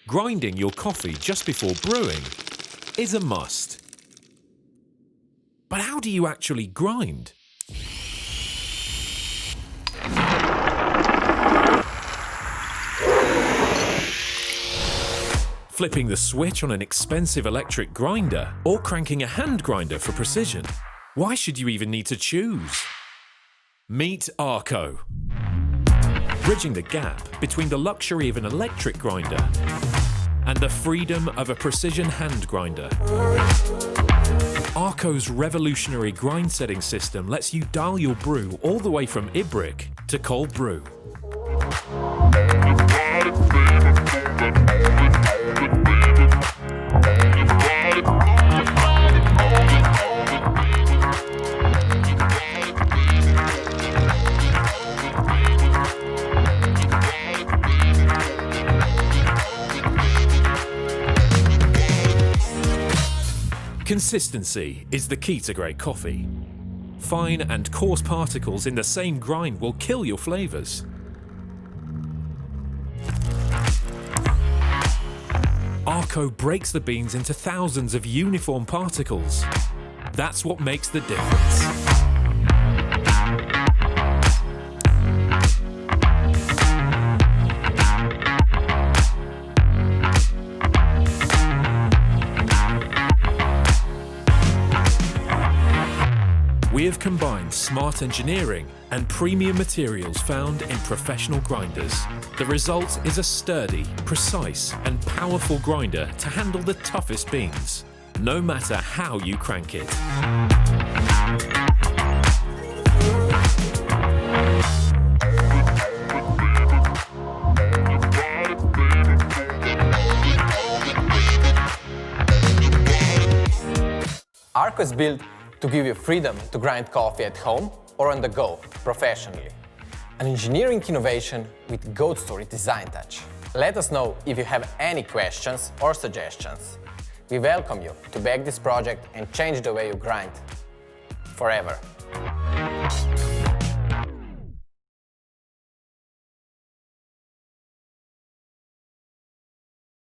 grinding your coffee just before brewing is a must. But how do you actually grind? Flipping the switch on an expensive electric grinder or cranking a hand grinder for precision? Why should you even need to choose? Meet Arco. Bridging the gap between the luxury of an electric grinder and the freedom of a precision hand grinder. Arco's revolutionary grind setting system lets you dial your brew all the way from Ibrick to cold brew. Consistency is the key to great coffee. Fine and coarse particles in the same grind will kill your flavors. Arco breaks the beans into thousands of uniform particles. That's what makes the difference. We have combined smart engineering and premium materials found in professional grinders. The result is a sturdy, precise, and powerful grinder to handle the toughest beans, no matter how you crank it. Arco is built to give you freedom to grind coffee at home or on the go, professionally. An engineering innovation with goat story design touch. Let us know if you have any questions or suggestions. We welcome you to back this project and change the way you grind forever.